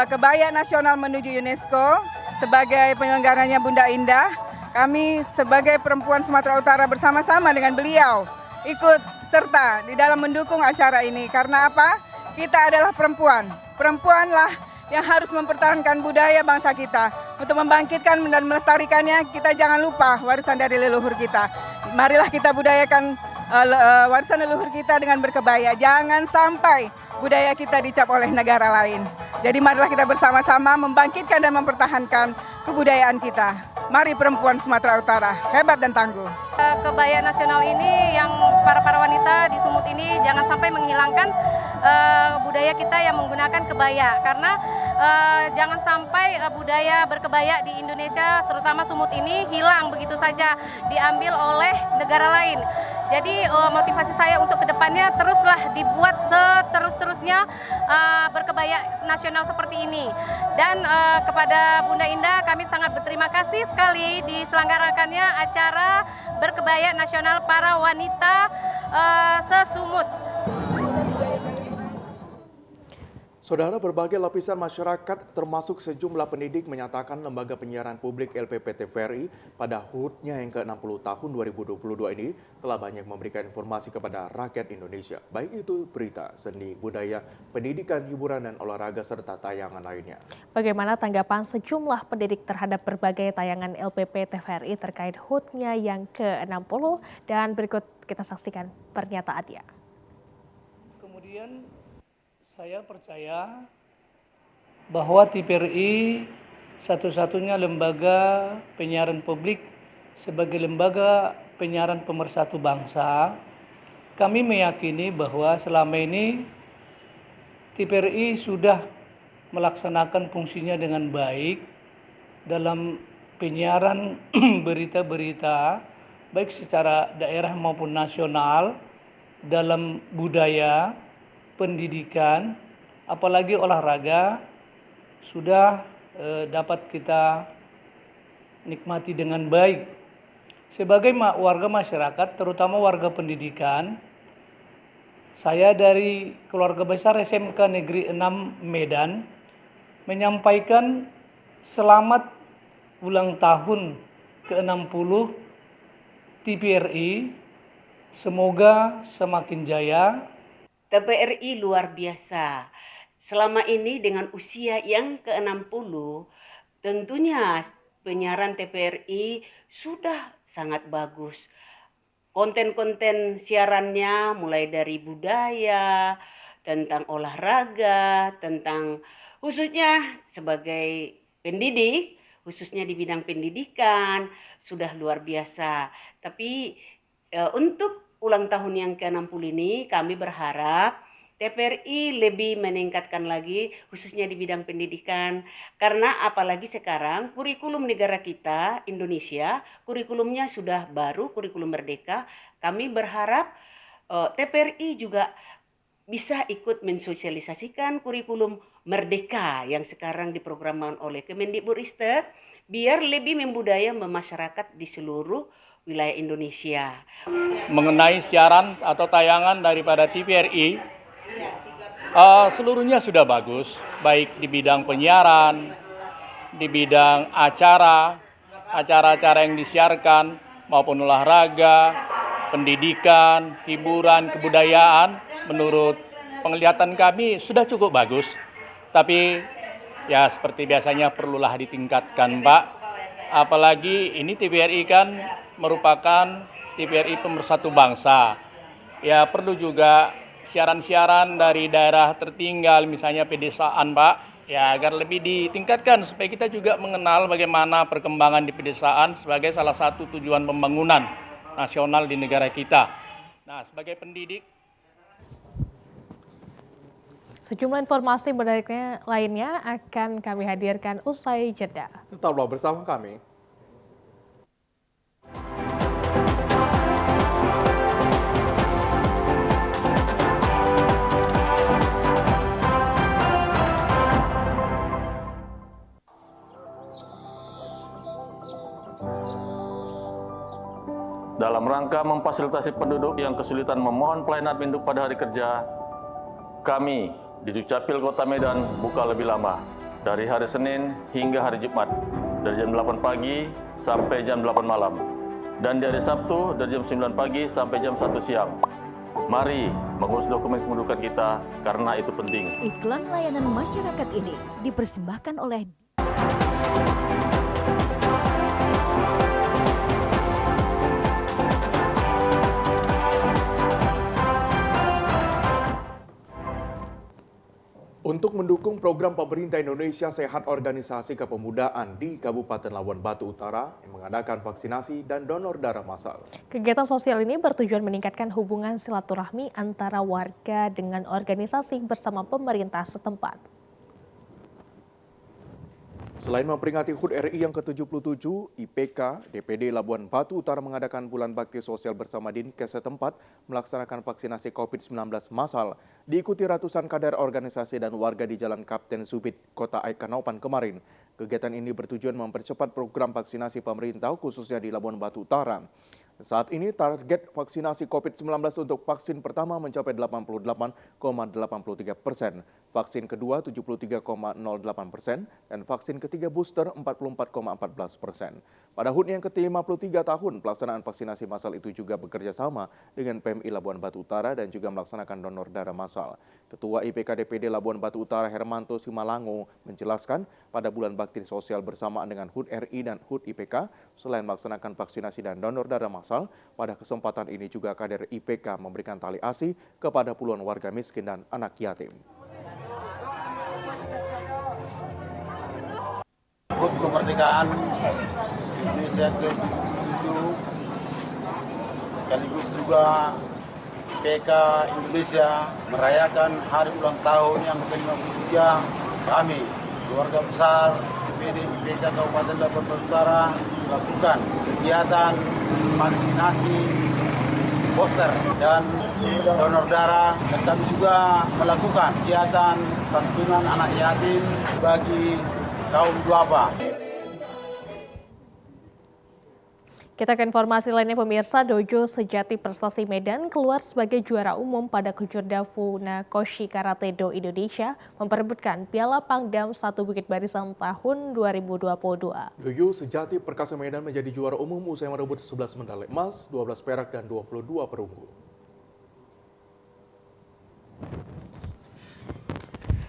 kebaya nasional menuju UNESCO sebagai penyelenggaranya Bunda Indah. Kami sebagai perempuan Sumatera Utara bersama-sama dengan beliau ikut serta di dalam mendukung acara ini. Karena apa? Kita adalah perempuan. Perempuanlah yang harus mempertahankan budaya bangsa kita. Untuk membangkitkan dan melestarikannya, kita jangan lupa warisan dari leluhur kita. Marilah kita budayakan warisan leluhur kita dengan berkebaya. Jangan sampai budaya kita dicap oleh negara lain. Jadi marilah kita bersama-sama membangkitkan dan mempertahankan kebudayaan kita. Mari perempuan Sumatera Utara, hebat dan tangguh. Kebaya nasional ini yang para wanita di Sumut ini jangan sampai menghilangkan budaya kita yang menggunakan kebaya, karena jangan sampai budaya berkebaya di Indonesia, terutama Sumut ini, hilang begitu saja, diambil oleh negara lain. Jadi motivasi saya untuk kedepannya teruslah dibuat seterus-terusnya berkebaya nasional seperti ini. Dan kepada Bunda Indah kami sangat berterima kasih sekali diselenggarakannya acara berkebaya nasional para wanita se-Sumut. Saudara, berbagai lapisan masyarakat termasuk sejumlah pendidik menyatakan lembaga penyiaran publik LPP TVRI pada HUT-nya yang ke-60 tahun 2022 ini telah banyak memberikan informasi kepada rakyat Indonesia, baik itu berita, seni, budaya, pendidikan, hiburan, dan olahraga, serta tayangan lainnya. Bagaimana tanggapan sejumlah pendidik terhadap berbagai tayangan LPP TVRI terkait HUT-nya yang ke-60? Dan berikut kita saksikan pernyataannya. Kemudian saya percaya bahwa TVRI satu-satunya lembaga penyiaran publik sebagai lembaga penyiaran pemersatu bangsa. Kami meyakini bahwa selama ini TVRI sudah melaksanakan fungsinya dengan baik dalam penyiaran berita-berita baik secara daerah maupun nasional, dalam budaya, pendidikan, apalagi olahraga sudah dapat kita nikmati dengan baik. Sebagai warga masyarakat, terutama warga pendidikan, saya dari keluarga besar SMK Negeri 6 Medan menyampaikan selamat ulang tahun ke-60 TVRI, semoga semakin jaya. TVRI luar biasa. Selama ini dengan usia yang ke-60, tentunya penyiaran TVRI sudah sangat bagus. Konten-konten siarannya mulai dari budaya, tentang olahraga, tentang khususnya sebagai pendidik, khususnya di bidang pendidikan, sudah luar biasa. Tapi untuk ulang tahun yang ke-60 ini kami berharap TPRI lebih meningkatkan lagi khususnya di bidang pendidikan, karena apalagi sekarang kurikulum negara kita Indonesia, kurikulumnya sudah baru, kurikulum merdeka. Kami berharap TPRI juga bisa ikut mensosialisasikan kurikulum merdeka yang sekarang diprogramkan oleh Kemendikbudristek biar lebih membudaya masyarakat di seluruh wilayah Indonesia. Mengenai siaran atau tayangan daripada TPRI, seluruhnya sudah bagus, baik di bidang penyiaran, di bidang acara-acara yang disiarkan, maupun olahraga, pendidikan, hiburan, kebudayaan, menurut penglihatan kami sudah cukup bagus. Tapi ya seperti biasanya perlulah ditingkatkan, Pak. Apalagi ini TPRI kan merupakan TPRI pemersatu bangsa. Ya perlu juga siaran-siaran dari daerah tertinggal, misalnya pedesaan, Pak, ya agar lebih ditingkatkan supaya kita juga mengenal bagaimana perkembangan di pedesaan sebagai salah satu tujuan pembangunan nasional di negara kita. Nah, sebagai pendidik, sejumlah informasi menarik lainnya akan kami hadirkan usai jeda. Tetaplah bersama kami. Dalam rangka memfasilitasi penduduk yang kesulitan memohon pelayanan induk pada hari kerja, kami di Dukcapil Kota Medan buka lebih lama, dari hari Senin hingga hari Jumat, dari jam 8 pagi sampai jam 8 malam, dan di hari Sabtu dari jam 9 pagi sampai jam 1 siang. Mari mengurus dokumen kependudukan kita karena itu penting. Iklan layanan masyarakat ini dipersembahkan oleh Untuk mendukung program pemerintah Indonesia Sehat Organisasi Kepemudaan di Kabupaten Labuan Batu Utara yang mengadakan vaksinasi dan donor darah massal. Kegiatan sosial ini bertujuan meningkatkan hubungan silaturahmi antara warga dengan organisasi bersama pemerintah setempat. Selain memperingati HUT RI yang ke-77, IPK DPD Labuan Batu Utara mengadakan bulan bakti sosial bersama Dinkes setempat melaksanakan vaksinasi COVID-19 massal, diikuti ratusan kader organisasi dan warga di Jalan Kapten Subit, Kota Aikanopan kemarin. Kegiatan ini bertujuan mempercepat program vaksinasi pemerintah khususnya di Labuan Batu Utara. Saat ini target vaksinasi COVID-19 untuk vaksin pertama mencapai 88,83%, vaksin kedua 73,08%, dan vaksin ketiga booster 44,14%. Pada HUT yang ke-53 tahun, pelaksanaan vaksinasi massal itu juga bekerja sama dengan PMI Labuan Batu Utara dan juga melaksanakan donor darah massal. Ketua IPK DPD Labuan Batu Utara Hermanto Simalango menjelaskan pada bulan bakti sosial bersamaan dengan HUT RI dan HUT IPK, selain melaksanakan vaksinasi dan donor darah massal, pada kesempatan ini juga kader IPK memberikan tali asi kepada puluhan warga miskin dan anak yatim. HUT kemerdekaan Indonesia ke-77 sekaligus juga IPK Indonesia merayakan hari ulang tahun yang ke-53 kami, keluarga besar DPD IPK Kabupaten Labuan Batu Utara melakukan kegiatan vaksinasi booster dan donor darah, dan kami juga melakukan kegiatan santunan anak yatim bagi kaum duafa. Kita ke informasi lainnya pemirsa, Dojo Sejati Prestasi Medan keluar sebagai juara umum pada Kejurda Funakoshi Karate Do Indonesia memperebutkan Piala Pangdam 1 Bukit Barisan tahun 2022. Dojo Sejati Perkasa Medan menjadi juara umum usai merebut 11 medali emas, 12 perak, dan 22 perunggu.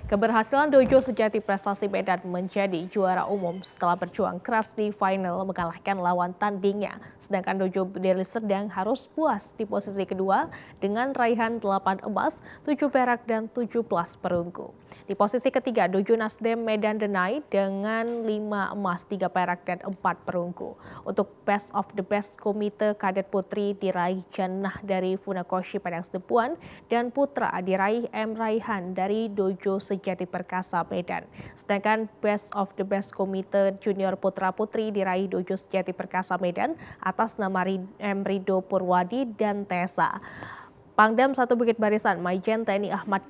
Keberhasilan Dojo Sejati Prestasi Medan menjadi juara umum setelah berjuang keras di final mengalahkan lawan tandingnya. Sedangkan Dojo Deli Serdang harus puas di posisi kedua dengan raihan 8 emas, 7 perak, dan 17 perunggu. Di posisi ketiga, Dojo Nasdem Medan Denai dengan 5 emas, 3 perak, dan 4 perunggu. Untuk Best of the Best, Komite Kadet Putri diraih Jannah dari Funakoshi Padang Setempuan dan Putra diraih M. Raihan dari Dojo Sejati Perkasa Medan. Sedangkan Best of the Best Komite Junior Putra Putri diraih Dojo Sejati Perkasa Medan atas nama M. Rido Purwadi dan Tessa. Pangdam 1 Bukit Barisan Majen TNI Ahmad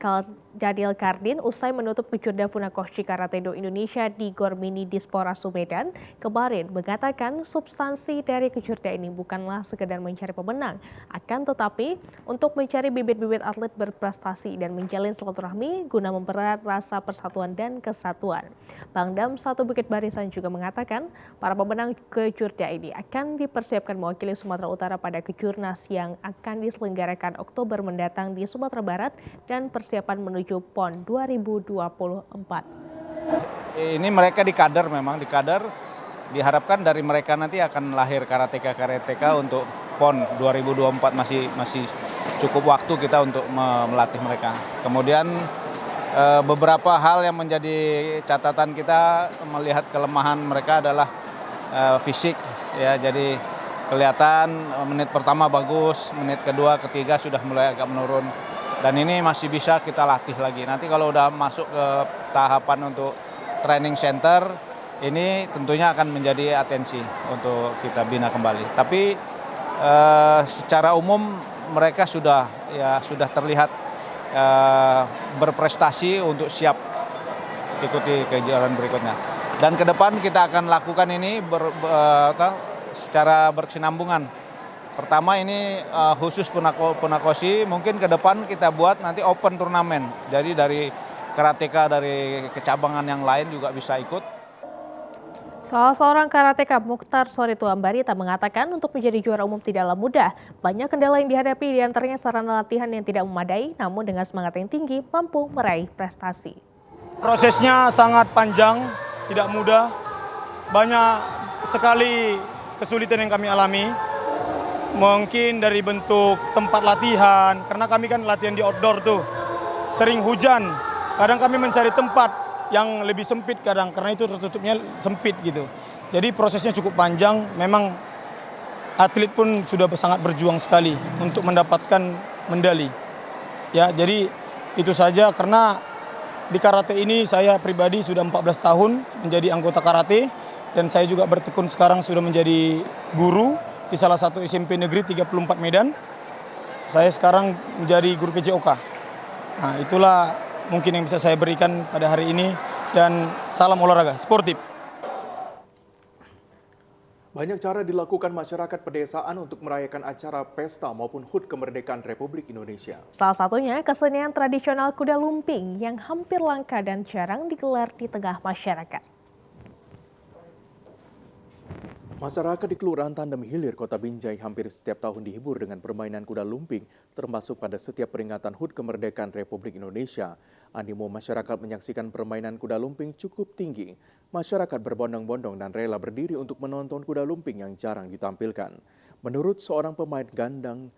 Daniel Kardin usai menutup kejurda Funakoshi Karate-Do Indonesia di Gor Mini Dispora Sumedan kemarin mengatakan substansi dari kejurda ini bukanlah sekedar mencari pemenang, akan tetapi untuk mencari bibit-bibit atlet berprestasi dan menjalin silaturahmi guna mempererat rasa persatuan dan kesatuan. Pangdam 1 Bukit Barisan juga mengatakan para pemenang kejurda ini akan dipersiapkan mewakili Sumatera Utara pada kejurnas yang akan diselenggarakan Oktober mendatang di Sumatera Barat dan persiapan menuju PON 2024. Ini mereka dikader, memang dikader. Diharapkan dari mereka nanti akan lahir karateka untuk PON 2024, masih cukup waktu kita untuk melatih mereka. Kemudian beberapa hal yang menjadi catatan kita melihat kelemahan mereka adalah fisik, ya. Jadi kelihatan menit pertama bagus, menit kedua, ketiga sudah mulai agak menurun. Dan ini masih bisa kita latih lagi. Nanti kalau udah masuk ke tahapan untuk training center, ini tentunya akan menjadi atensi untuk kita bina kembali. Tapi secara umum mereka sudah terlihat berprestasi untuk siap ikuti kejuaraan berikutnya. Dan ke depan kita akan lakukan ini secara berkesinambungan. Pertama ini khusus Funakoshi, mungkin ke depan kita buat nanti open turnamen. Jadi dari karateka dari kecabangan yang lain juga bisa ikut. Salah seorang karateka Mukhtar Sorito Ambarita mengatakan untuk menjadi juara umum tidaklah mudah. Banyak kendala yang dihadapi, diantaranya sarana latihan yang tidak memadai, namun dengan semangat yang tinggi mampu meraih prestasi. Prosesnya sangat panjang, tidak mudah. Banyak sekali kesulitan yang kami alami. Mungkin dari bentuk tempat latihan, karena kami kan latihan di outdoor tuh. Sering hujan, kadang kami mencari tempat yang lebih sempit kadang, karena itu tertutupnya sempit gitu. Jadi prosesnya cukup panjang, memang atlet pun sudah sangat berjuang sekali untuk mendapatkan medali. Ya, jadi itu saja, karena di karate ini saya pribadi sudah 14 tahun menjadi anggota karate, dan saya juga bertekun sekarang sudah menjadi guru di salah satu SMP negeri 34 Medan. Saya sekarang menjadi guru PJOK. Nah, itulah mungkin yang bisa saya berikan pada hari ini, dan salam olahraga sportif. Banyak cara dilakukan masyarakat pedesaan untuk merayakan acara pesta maupun HUT kemerdekaan Republik Indonesia. Salah satunya kesenian tradisional kuda lumping yang hampir langka dan jarang digelar di tengah masyarakat. Masyarakat di Kelurahan Tandem Hilir, Kota Binjai hampir setiap tahun dihibur dengan permainan kuda lumping, termasuk pada setiap peringatan HUT kemerdekaan Republik Indonesia. Animo masyarakat menyaksikan permainan kuda lumping cukup tinggi. Masyarakat berbondong-bondong dan rela berdiri untuk menonton kuda lumping yang jarang ditampilkan. Menurut seorang pemain gandang,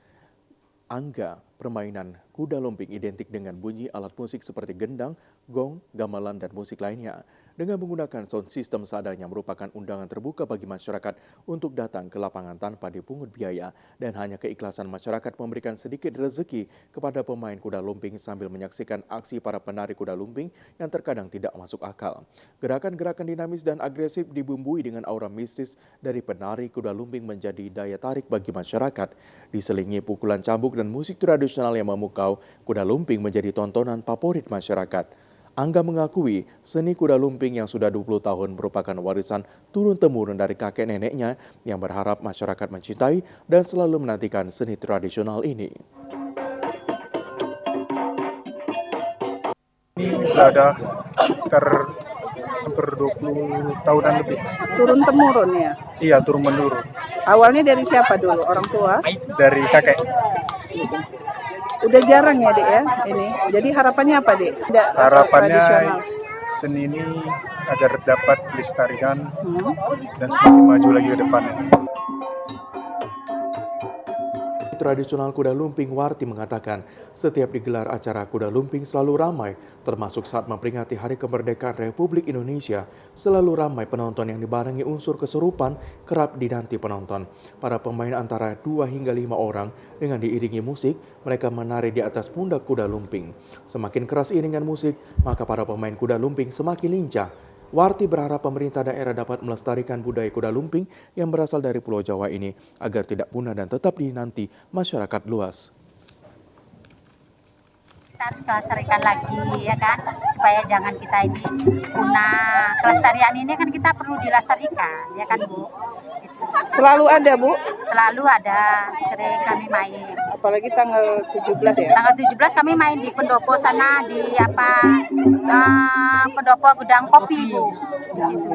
Angga, permainan kuda lumping identik dengan bunyi alat musik seperti gendang, gong, gamelan, dan musik lainnya. Dengan menggunakan sound system seadanya merupakan undangan terbuka bagi masyarakat untuk datang ke lapangan tanpa dipungut biaya, dan hanya keikhlasan masyarakat memberikan sedikit rezeki kepada pemain kuda lumping sambil menyaksikan aksi para penari kuda lumping yang terkadang tidak masuk akal. Gerakan-gerakan dinamis dan agresif dibumbui dengan aura mistis dari penari kuda lumping menjadi daya tarik bagi masyarakat. Diselingi pukulan cambuk dan musik tradisional yang memukau, kuda lumping menjadi tontonan favorit masyarakat. Angga mengakui seni kuda lumping yang sudah 20 tahun merupakan warisan turun-temurun dari kakek neneknya yang berharap masyarakat mencintai dan selalu menantikan seni tradisional ini. Sudah ada sekitar hampir 20 tahunan lebih. Turun-temurun ya? Iya, turun-menurun. Awalnya dari siapa dulu? Orang tua? Dari kakek. Udah jarang ya Dek ya ini. Jadi harapannya apa Dek? Harapannya seni ini agar dapat dilestarikan dan semakin maju lagi ke depannya. Tradisional kuda lumping Warti mengatakan setiap digelar acara kuda lumping selalu ramai, termasuk saat memperingati Hari Kemerdekaan Republik Indonesia. Selalu ramai penonton yang dibarengi unsur kesurupan, kerap dinanti penonton. Para pemain antara 2 hingga 5 orang dengan diiringi musik, mereka menari di atas pundak kuda lumping. Semakin keras iringan musik, maka para pemain kuda lumping semakin lincah. Warti berharap pemerintah daerah dapat melestarikan budaya kuda lumping yang berasal dari Pulau Jawa ini agar tidak punah dan tetap dinanti masyarakat luas. Kita harus kelestarikan lagi ya kan, supaya jangan kita ini punah. Kelestarian ini kan kita perlu dilestarikan ya kan Bu. Selalu ada Bu? Selalu ada, sering kami main. Apalagi tanggal 17 ya? Tanggal 17 kami main di pendopo sana, di pendopo gudang kopi Bu. Di situ.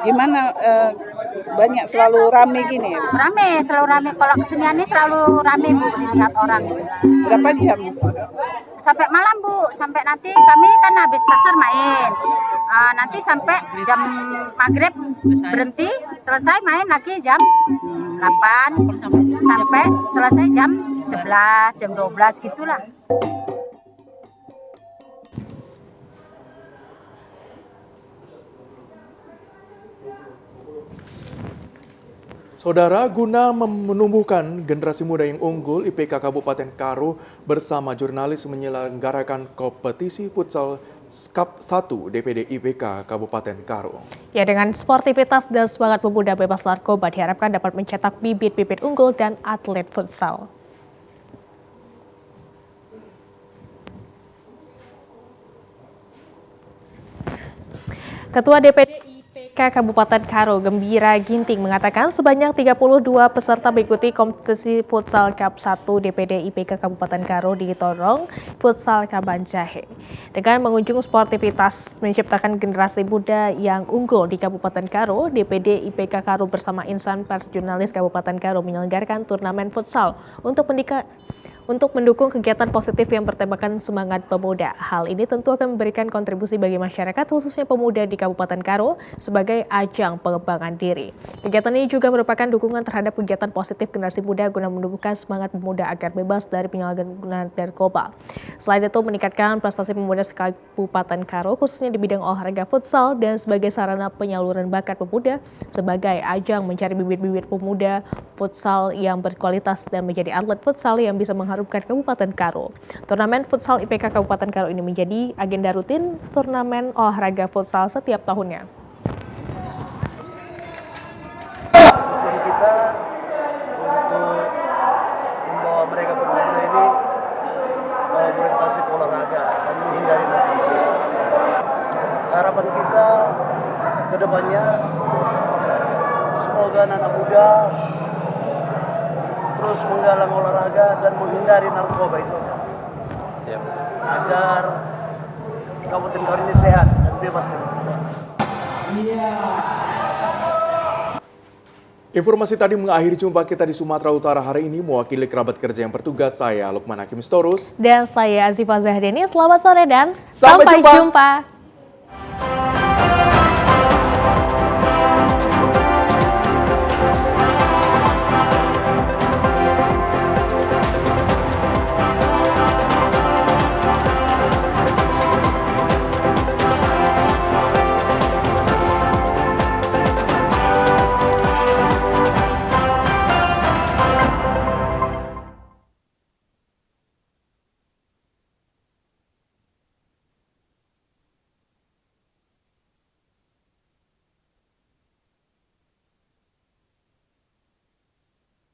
Gimana banyak selalu rame gini ya? Rame, selalu rame. Kalau kesenian ini selalu rame Bu, dilihat orang gitu. Berapa jam? Sampai malam Bu, sampai nanti kami kan habis asar main. Nanti sampai jam maghrib berhenti, selesai main lagi jam 8 sampai selesai jam 11, jam 12 gitulah. Saudara, guna menumbuhkan generasi muda yang unggul, IPK Kabupaten Karo bersama jurnalis menyelenggarakan kompetisi futsal Cup 1 DPD IPK Kabupaten Karo. Ya, dengan sportivitas dan semangat pemuda bebas narkoba diharapkan dapat mencetak bibit-bibit unggul dan atlet futsal. Ketua DPD IPK Kabupaten Karo, Gembira Ginting, mengatakan sebanyak 32 peserta mengikuti kompetisi futsal Cup 1 DPD IPK Kabupaten Karo di Torong Futsal Kabanjahe. Dengan mengunjung sportivitas menciptakan generasi muda yang unggul di Kabupaten Karo, DPD IPK Karo bersama insan pers jurnalis Kabupaten Karo menyelenggarakan turnamen futsal untuk mendukung kegiatan positif yang bertemakan semangat pemuda. Hal ini tentu akan memberikan kontribusi bagi masyarakat, khususnya pemuda di Kabupaten Karo, sebagai ajang pengembangan diri. Kegiatan ini juga merupakan dukungan terhadap kegiatan positif generasi muda guna menumbuhkan semangat pemuda agar bebas dari penyalahgunaan narkoba. Selain itu, meningkatkan prestasi pemuda Kabupaten Karo, khususnya di bidang olahraga futsal dan sebagai sarana penyaluran bakat pemuda, sebagai ajang mencari bibit-bibit pemuda futsal yang berkualitas dan menjadi atlet futsal yang bisa mengharumkan Kabupaten Karo. Turnamen futsal IPK Kabupaten Karo ini menjadi agenda rutin turnamen olahraga futsal setiap tahunnya. Tujuan kita untuk membawa mereka pemuda ini berorientasi ke olahraga dan menghindari narkoba. Harapan kita ke depannya semoga anak muda terus menggalang olahraga dan menghindari narkoba itu. Siap. Agar Kabupaten Karo ini sehat dan bebas dari narkoba. Informasi tadi mengakhiri jumpa kita di Sumatera Utara hari ini. Mewakili kerabat kerja yang bertugas, saya Lukman Hakim Storus. Dan saya Azifah Zahdeni. Selamat sore dan sampai jumpa.